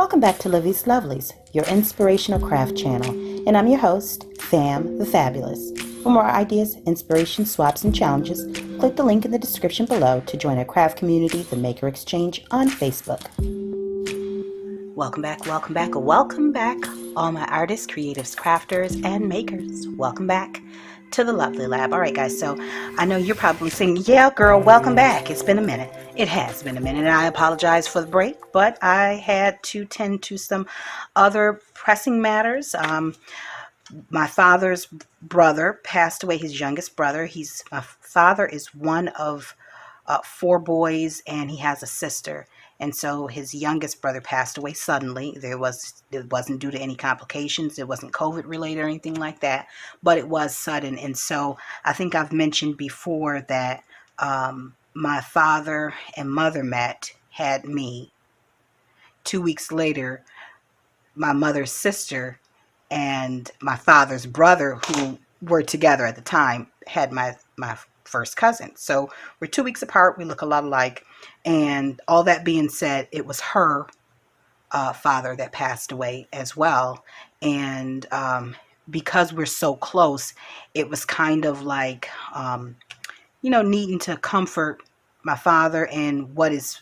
Welcome back to Livie'S Lovelies, your inspirational craft channel, and I'm your host, Fam the Fabulous. For more ideas, inspiration, swaps, and challenges, click the link in the description below to join our craft community, the Maker Exchange, on Facebook. Welcome back, all my artists, creatives, crafters, and makers. Welcome back to the Lovely Lab. All right, guys, so I know you're probably saying, yeah, girl, welcome back. It's been a minute. It has been a minute, and I apologize for the break, but I had to tend to some other pressing matters. My father's brother passed away, his youngest brother. My father is one of four boys, and he has a sister. And so his youngest brother passed away suddenly. It wasn't due to any complications. It wasn't COVID related or anything like that, but it was sudden. And so I think I've mentioned before that my father and mother had me. 2 weeks later, my mother's sister and my father's brother, who were together at the time, had my first cousin. So we're 2 weeks apart. We look a lot alike. And all that being said, it was her father that passed away as well. And because we're so close, it was kind of like, needing to comfort my father and what is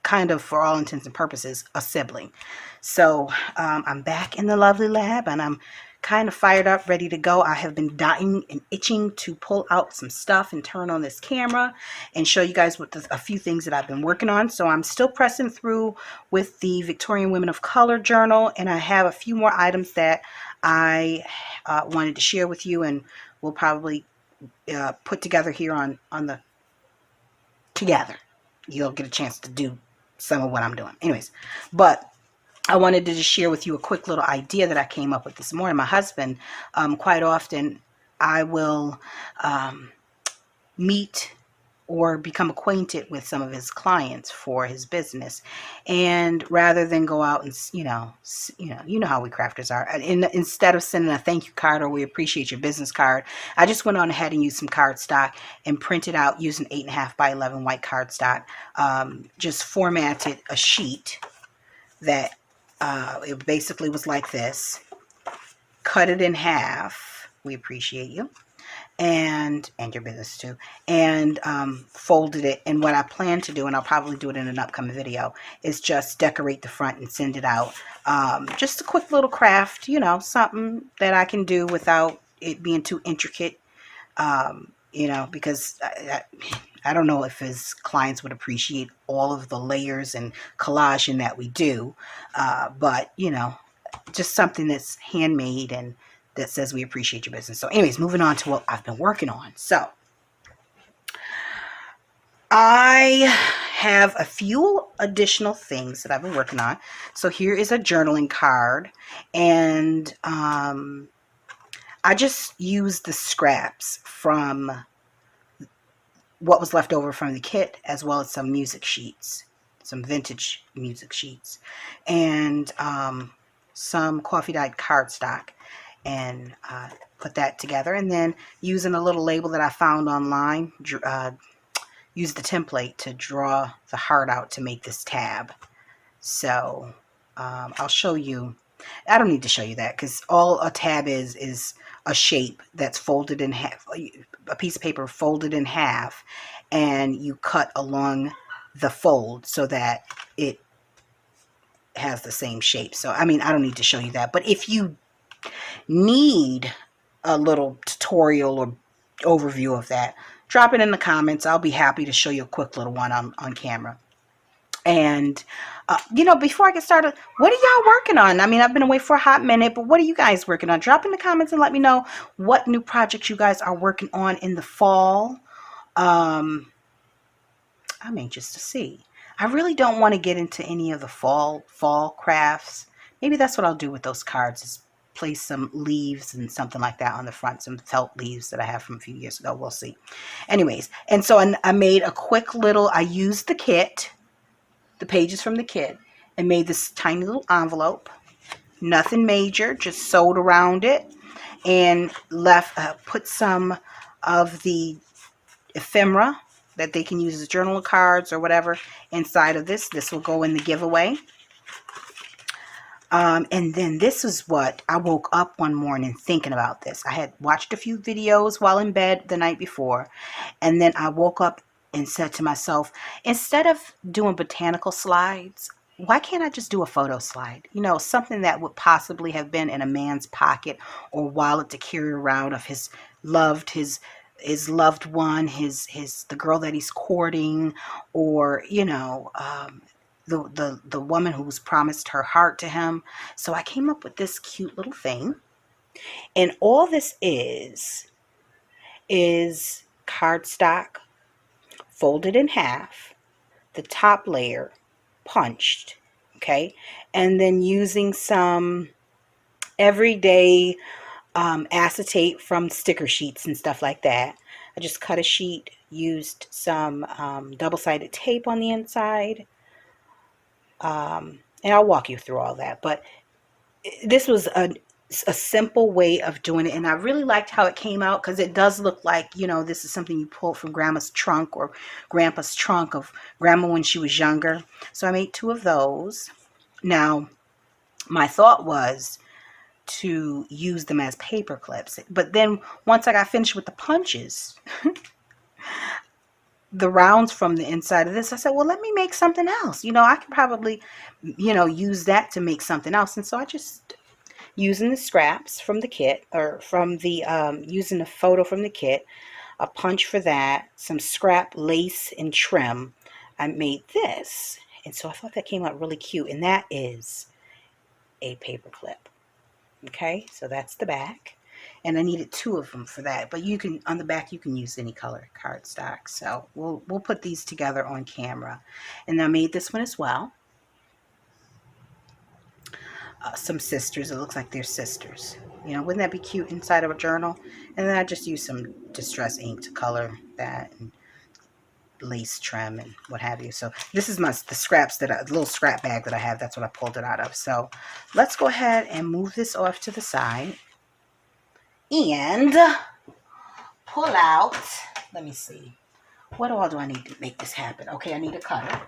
kind of, for all intents and purposes, a sibling. So I'm back in the Lovely Lab, and I'm kind of fired up, ready to go. I have been dying and itching to pull out some stuff and turn on this camera and show you guys a few things that I've been working on. So I'm still pressing through with the Victorian Women of Color journal, and I have a few more items that I wanted to share with you, and we'll probably put together here on the together. You'll get a chance to do some of what I'm doing. Anyways, but I wanted to just share with you a quick little idea that I came up with this morning. My husband, quite often, I will meet or become acquainted with some of his clients for his business, and rather than go out and you know how we crafters are, instead of sending a thank you card or we appreciate your business card, I just went on ahead and used some cardstock and printed out using 8.5 by 11 white cardstock. Just formatted a sheet that it basically was like this, cut it in half, we appreciate you, and your business too, and folded it. And what I plan to do, and I'll probably do it in an upcoming video, is just decorate the front and send it out. Just a quick little craft, something that I can do without it being too intricate, because I don't know if his clients would appreciate all of the layers and collaging that we do, but just something that's handmade and that says we appreciate your business. So anyways, moving on to what I've been working on. So I have a few additional things that I've been working on. So here is a journaling card, and I just used the scraps from what was left over from the kit, as well as some music sheets, some vintage music sheets, and some coffee dyed cardstock, and put that together. And then using a little label that I found online, use the template to draw the heart out to make this tab. So I'll show you. I don't need to show you that, because all a tab is a shape that's folded in half, a piece of paper folded in half, and you cut along the fold so that it has the same shape. So I don't need to show you that, but if you need a little tutorial or overview of that, drop it in the comments. I'll be happy to show you a quick little one on camera. And before I get started, what are y'all working on? I've been away for a hot minute, but what are you guys working on? Drop in the comments and let me know what new projects you guys are working on in the fall. I'm anxious to see. I really don't want to get into any of the fall crafts. Maybe that's what I'll do with those cards, is place some leaves and something like that on the front, some felt leaves that I have from a few years ago. We'll see. Anyways, and so I made a quick little, I used the kit, the pages from the kit, and made this tiny little envelope. Nothing major, just sewed around it, and put some of the ephemera that they can use as journal cards or whatever inside of this. This will go in the giveaway. And then this is what I woke up one morning thinking about this. I had watched a few videos while in bed the night before, and then I woke up and said to myself, instead of doing botanical slides, why can't I just do a photo slide? You know, something that would possibly have been in a man's pocket or wallet to carry around of his loved one, his the girl that he's courting, or the woman who's promised her heart to him. So I came up with this cute little thing, and all this is cardstock folded in half, the top layer punched, okay, and then using some everyday acetate from sticker sheets and stuff like that. I just cut a sheet, used some double-sided tape on the inside, and I'll walk you through all that. But this was a simple way of doing it, and I really liked how it came out, because it does look like, you know, this is something you pulled from grandma's trunk or grandpa's trunk of grandma when she was younger. So I made 2 of those. Now my thought was to use them as paper clips, but then once I got finished with the punches, the rounds from the inside of this, I said, well, let me make something else. You know, I could probably, you know, use that to make something else. And so I just, using the scraps from the kit, or from the using the photo from the kit, a punch for that, some scrap lace and trim, I made this. And so I thought that came out really cute, and that is a paper clip. Okay, so that's the back, and I needed 2 of them for that, but you can, on the back, you can use any color cardstock. So we'll put these together on camera. And I made this one as well. Some sisters, it looks like they're sisters. You know, wouldn't that be cute inside of a journal? And then I just used some distress ink to color that, and lace trim and what have you. So this is the scraps the little scrap bag that I have. That's what I pulled it out of. So let's go ahead and move this off to the side and pull out. Let me see. What all do I need to make this happen? Okay, I need a cutter.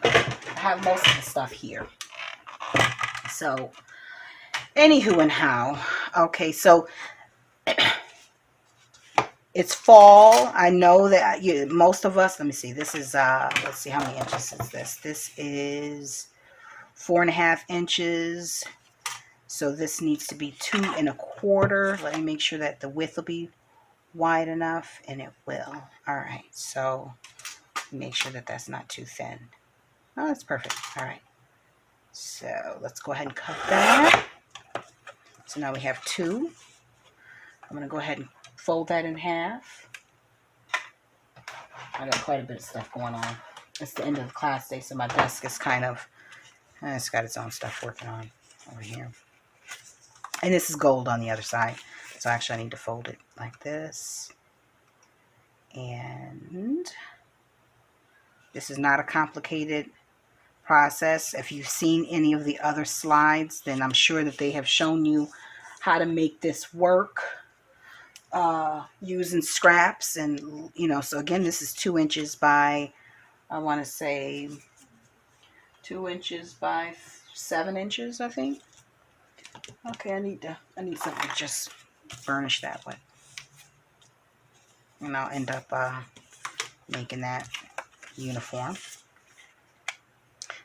I have most of the stuff here. So anywho and how. Okay, so it's fall. I know that most of us, let me see, this is, let's see, how many inches is this? This is 4.5 inches. So this needs to be 2 1/4. Let me make sure that the width will be wide enough, and it will. All right, so make sure that that's not too thin. Oh, that's perfect. All right. So let's go ahead and cut that. So now we have 2. I'm going to go ahead and fold that in half. I got quite a bit of stuff going on. It's the end of the class day, so my desk is kind of, it's got its own stuff working on over here. And this is gold on the other side. So actually I need to fold it like this. And this is not a complicated process. If you've seen any of the other slides, then I'm sure that they have shown you how to make this work using scraps. And, you know, so again, this is 2 inches by, I want to say 2 inches by 7 inches, I think. Okay, I need something to just burnish that with. And I'll end up making that uniform.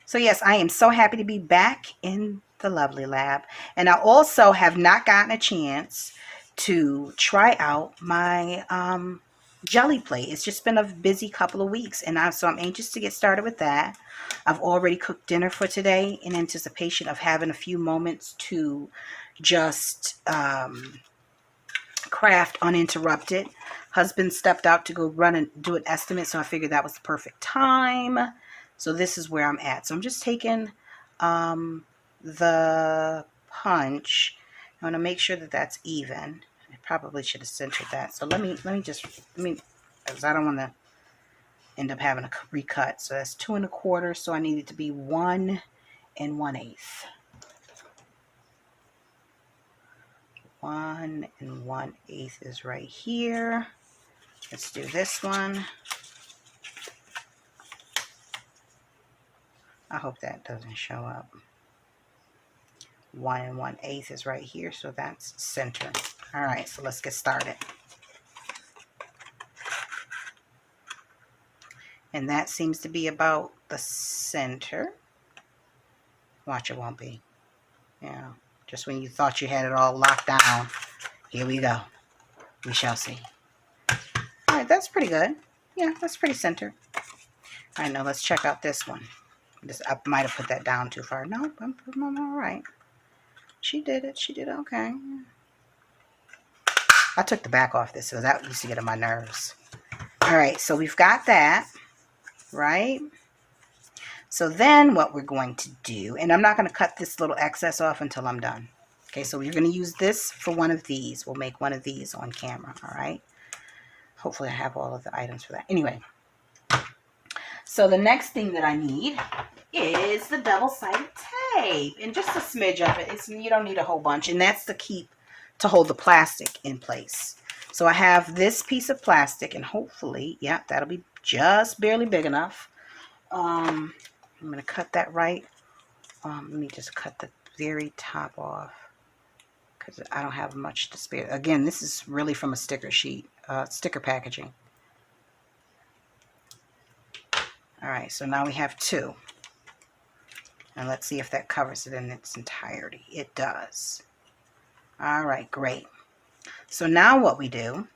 So yes, I am so happy to be back in the Lovely Lab. And I also have not gotten a chance to try out my jelly plate. It's just been a busy couple of weeks, and so I'm anxious to get started with that. I've already cooked dinner for today in anticipation of having a few moments to just craft uninterrupted. Husband stepped out to go run and do an estimate, so I figured that was the perfect time. So this is where I'm at. So I'm just taking the punch. I want to make sure that that's even. I probably should have centered that. So let me because I don't want to end up having a recut. So that's 2 1/4. So I need it to be 1 1/8. 1 1/8 is right here. Let's do this one. I hope that doesn't show up. 1 1/8 is right here, so that's center. All right, so let's get started. And that seems to be about the center. Watch, it won't be. Yeah, just when you thought you had it all locked down, here we go. We shall see. All right, that's pretty good. Yeah, that's pretty centered. All right, now let's check out this one. I might have put that down too far. No, I'm all right. She did it. She did okay. I took the back off this, so that used to get on my nerves. All right, so we've got that, right? So then what we're going to do, and I'm not going to cut this little excess off until I'm done. Okay, so you're going to use this for one of these. We'll make one of these on camera, all right? Hopefully I have all of the items for that. Anyway, so the next thing that I need is the double-sided tape, and just a smidge of it. You don't need a whole bunch, and that's to hold the plastic in place. So I have this piece of plastic, and hopefully, yeah, that'll be just barely big enough. I'm going to cut that right. Let me just cut the very top off because I don't have much to spare. Again, this is really from a sticker sheet, sticker packaging. All right, so now we have 2. And let's see if that covers it in its entirety. It does. All right, great. So now what we do,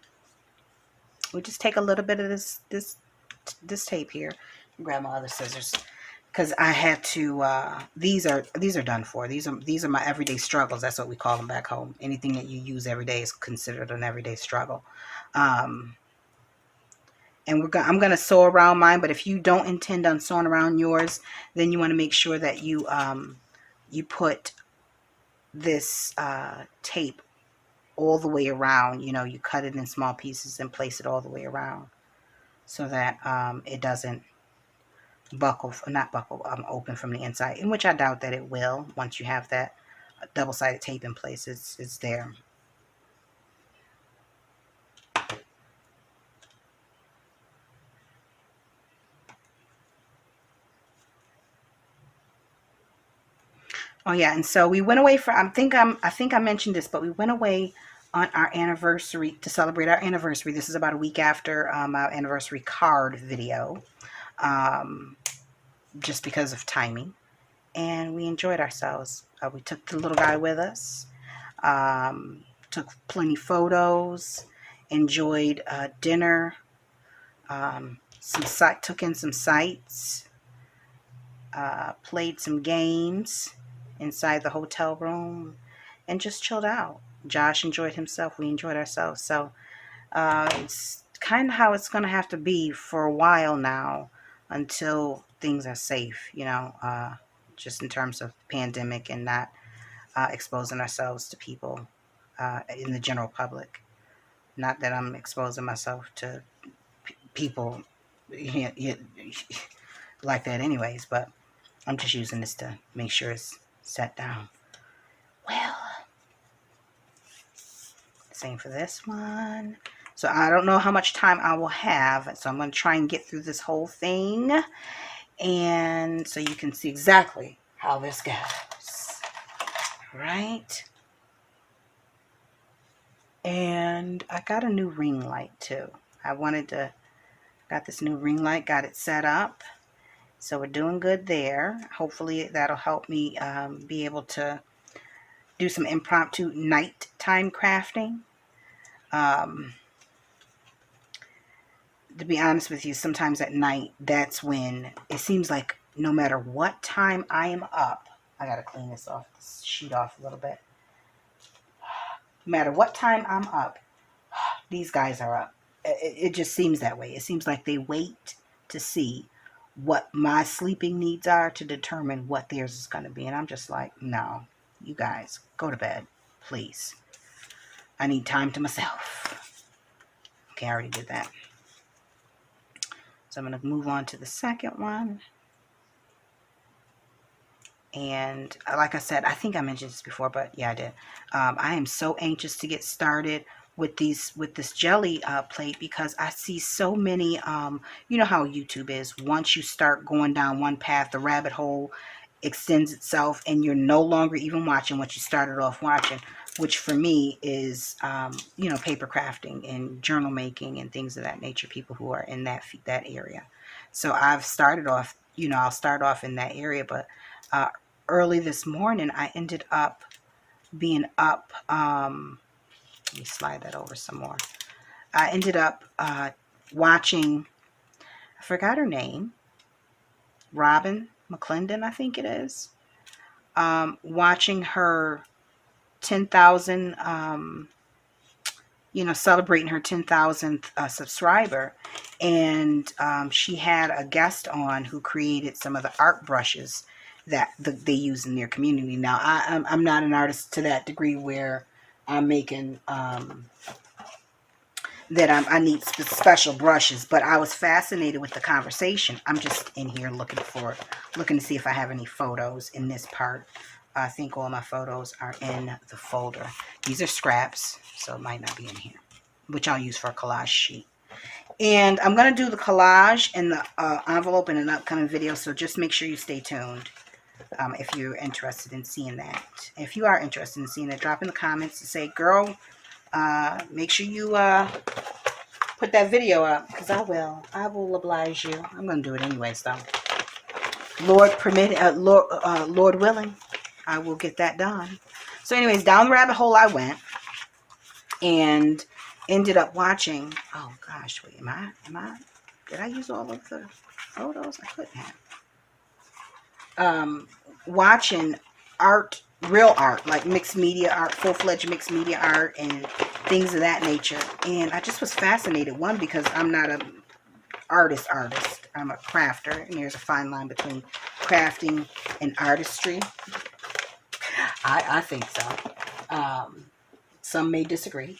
we just take a little bit of this tape here. Grab my other scissors because I had to. These are done for. These are my everyday struggles. That's what we call them back home. Anything that you use every day is considered an everyday struggle. And I'm gonna sew around mine. But if you don't intend on sewing around yours, then you want to make sure that you put this tape all the way around. You know, you cut it in small pieces and place it all the way around so that it doesn't open from the inside, in which I doubt that it will. Once you have that double-sided tape in place, it's there. Oh yeah, and so we went away for I think I mentioned this, but we went away on our anniversary to celebrate our anniversary. This is about a week after our anniversary card video, just because of timing, and we enjoyed ourselves. We took the little guy with us, took plenty photos, enjoyed dinner, took in some sights, played some games inside the hotel room, and just chilled out. Josh enjoyed himself. We enjoyed ourselves. So it's kind of how it's going to have to be for a while now until things are safe, you know, just in terms of pandemic and not exposing ourselves to people in the general public. Not that I'm exposing myself to people like that anyways, but I'm just using this to make sure it's set down. Well, same for this one. So I don't know how much time I will have, so I'm going to try and get through this whole thing, and so you can see exactly how this goes, right? And I got a new ring light too. Got this new ring light, got it set up. So we're doing good there. Hopefully that'll help me be able to do some impromptu nighttime crafting. To be honest with you, sometimes at night, that's when it seems like no matter what time I am up, I got to clean this sheet off a little bit. No matter what time I'm up, these guys are up. It just seems that way. It seems like they wait to see what my sleeping needs are to determine what theirs is going to be. And I'm just like, no, you guys, go to bed, please. I need time to myself. Okay, I already did that. So I'm going to move on to the second one. And like I said, I think I mentioned this before, but yeah, I did. I am so anxious to get started with this jelly plate, because I see so many, you know how YouTube is. Once you start going down one path, the rabbit hole extends itself, and you're no longer even watching what you started off watching, which for me is, you know, paper crafting and journal making and things of that nature, people who are in that area. So I've started off, you know, I'll start off in that area, but early this morning, I ended up being up, let me slide that over some more. I ended up watching, I forgot her name, Robin McClendon, I think it is. Watching her 10,000, you know, celebrating her 10,000th subscriber. And she had a guest on who created some of the art brushes that they use in their community. Now, I'm not an artist to that degree where I'm making... that I need special brushes, but I was fascinated with the conversation. I'm just in here looking to see if I have any photos in this part. I think all my photos are in the folder. These are scraps, so it might not be in here, which I'll use for a collage sheet. And I'm going to do the collage and the envelope in an upcoming video, so just make sure you stay tuned if you're interested in seeing that. If you are interested in seeing it, drop in the comments and say, girl, make sure you put that video up, because I will oblige you. I'm gonna do it anyways though. Lord permit, Lord willing, I will get that done. So anyways, down the rabbit hole I went, and ended up watching, oh gosh, wait, did I use all of the photos? I couldn't have. Watching art, real art, like mixed media art, full-fledged mixed media art and things of that nature. And I just was fascinated, one, because I'm not a artist. I'm a crafter, and there's a fine line between crafting and artistry. I think so. Some may disagree,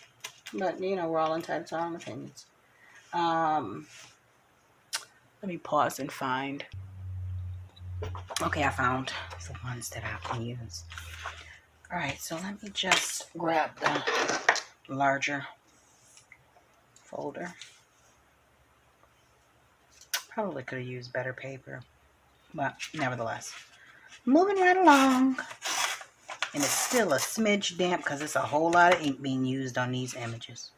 but you know, we're all entitled to our own opinions. Let me pause and find. Okay, I found the ones that I can use. All right, so let me just grab the larger folder. Probably could have used better paper, but nevertheless, moving right along. And it's still a smidge damp because it's a whole lot of ink being used on these images.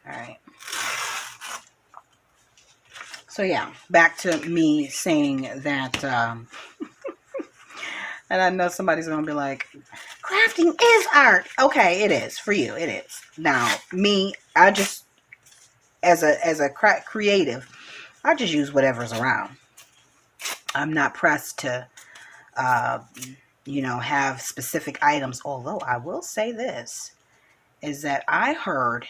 All right. So yeah, back to me saying that, and I know somebody's going to be like, crafting is art. Okay, it is. For you, it is. Now, me, I just, as a creative, I just use whatever's around. I'm not pressed to, you know, have specific items. Although I will say this, is that I heard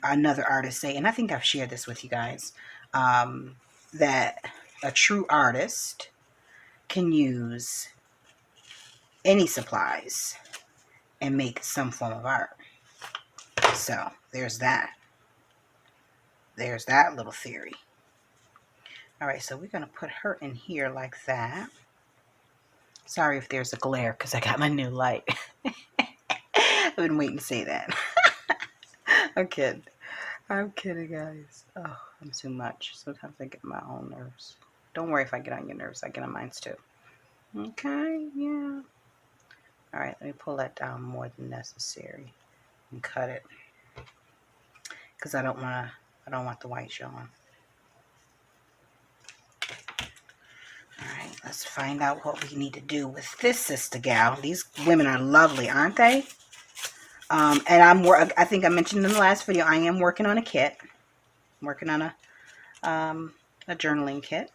another artist say, and I think I've shared this with you guys, that a true artist can use any supplies and make some form of art. So there's that. There's that little theory. All right, so we're going to put her in here like that. Sorry if there's a glare because I got my new light. I've been waiting to say that. I'm kidding. I'm kidding, guys. Oh, I'm too much. Sometimes I get on my own nerves. Don't worry if I get on your nerves. I get on mine too. Okay, yeah. All right, let me pull that down more than necessary and cut it, because I don't want the white showing. All right, let's find out what we need to do with this sister gal. These women are lovely, aren't they? And I think I mentioned in the last video, I am working on a kit. I'm working on a journaling kit.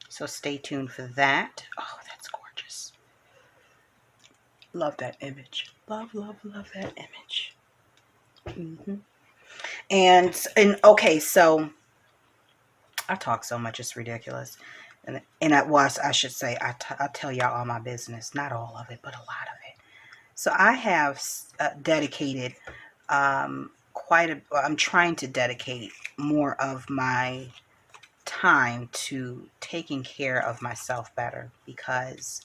So stay tuned for that. Oh, that's gorgeous. Love that image. Love, love, love that image. And okay, so I talk so much, it's ridiculous. And I should say, I tell y'all all my business. Not all of it, but a lot of it. So I have dedicated I'm trying to dedicate more of my time to taking care of myself better, because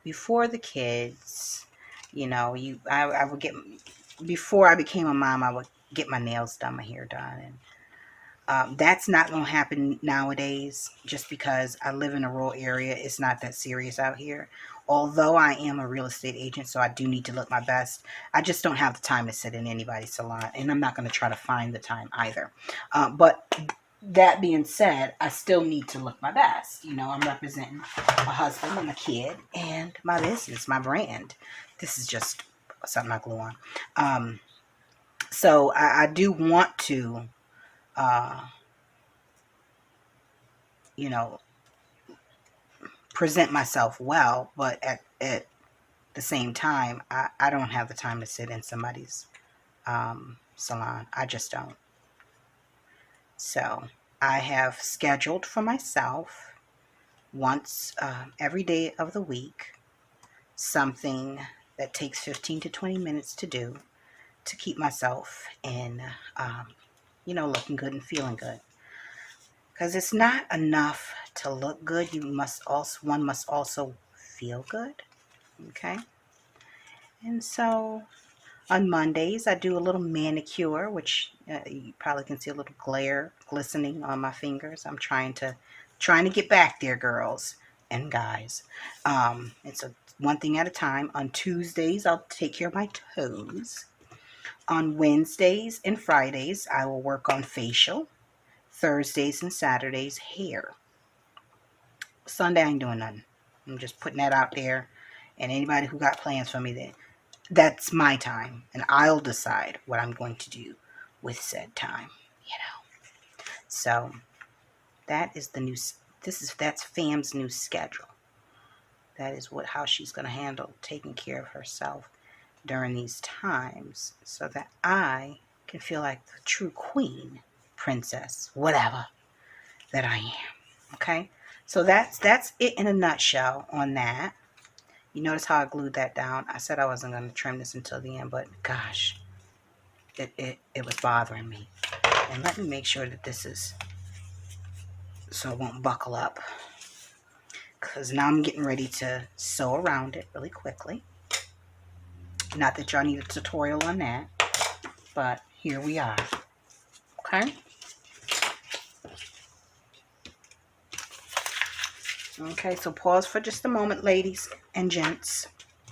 before the kids You know, I would get, before I became a mom, I would get my nails done, my hair done, and that's not going to happen nowadays just because I live in a rural area. It's not that serious out here. Although I am a real estate agent, so I do need to look my best. I just don't have the time to sit in anybody's salon, and I'm not going to try to find the time either. But that being said, I still need to look my best. You know, I'm representing my husband and my kid and my business, my brand. This is just something I glue on. So I do want to, you know, present myself well, but at the same time, I don't have the time to sit in somebody's salon. I just don't. So I have scheduled for myself once every day of the week something that takes 15 to 20 minutes to do to keep myself in, you know, looking good and feeling good. Because it's not enough to look good. One must also feel good. Okay. And so on Mondays, I do a little manicure, which you probably can see a little glare glistening on my fingers. I'm trying to get back there, girls and guys. And so one thing at a time. On Tuesdays, I'll take care of my toes. On Wednesdays and Fridays, I will work on facial. Thursdays and Saturdays, hair. Sunday, I ain't doing nothing. I'm just putting that out there. And anybody who got plans for me, then that's my time, and I'll decide what I'm going to do with said time, you know. So that is the new, that's Fam's new schedule. That is how she's going to handle taking care of herself during these times, so that I can feel like the true queen, princess, whatever that I am. Okay, so that's it in a nutshell on that. You notice how I glued that down? I said I wasn't going to trim this until the end, but gosh, it was bothering me. And let me make sure that this is, so it won't buckle up. Because now I'm getting ready to sew around it really quickly. Not that y'all need a tutorial on that, but here we are. Okay? Okay, so pause for just a moment, ladies and gents,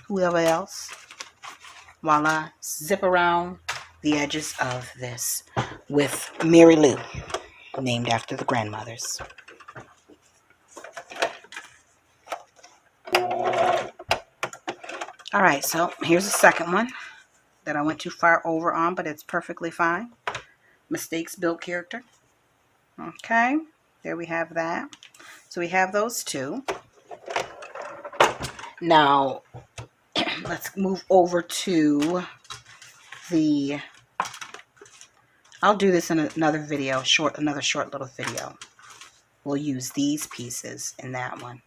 whoever else, while I zip around the edges of this with Mary Lou, named after the grandmothers. All right, so here's the second one that I went too far over on, but it's perfectly fine. Mistakes build character. Okay, there we have that. So we have those two. Now, let's move over to the, I'll do this in another video, another short little video. We'll use these pieces in that one,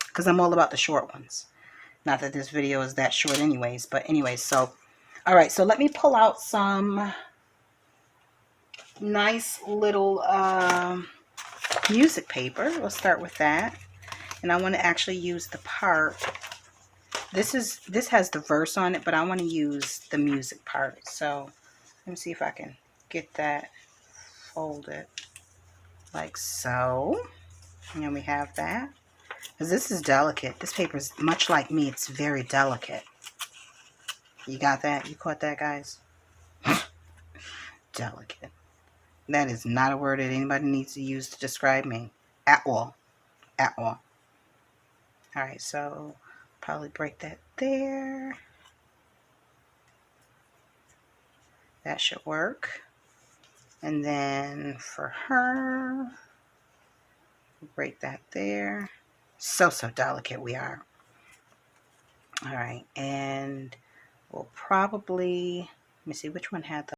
because I'm all about the short ones. Not that this video is that short anyways, but anyways, so, all right, so let me pull out some nice little music paper. We'll start with that. And I want to actually use the part. This has the verse on it, but I want to use the music part. So let me see if I can get that folded like so. And then we have that. Because this is delicate. This paper is much like me. It's very delicate. You got that? You caught that, guys? Delicate. That is not a word that anybody needs to use to describe me. At all. At all. Alright, so probably break that there. That should work. And then for her, break that there. So delicate we are. Alright, and we'll probably, let me see which one had the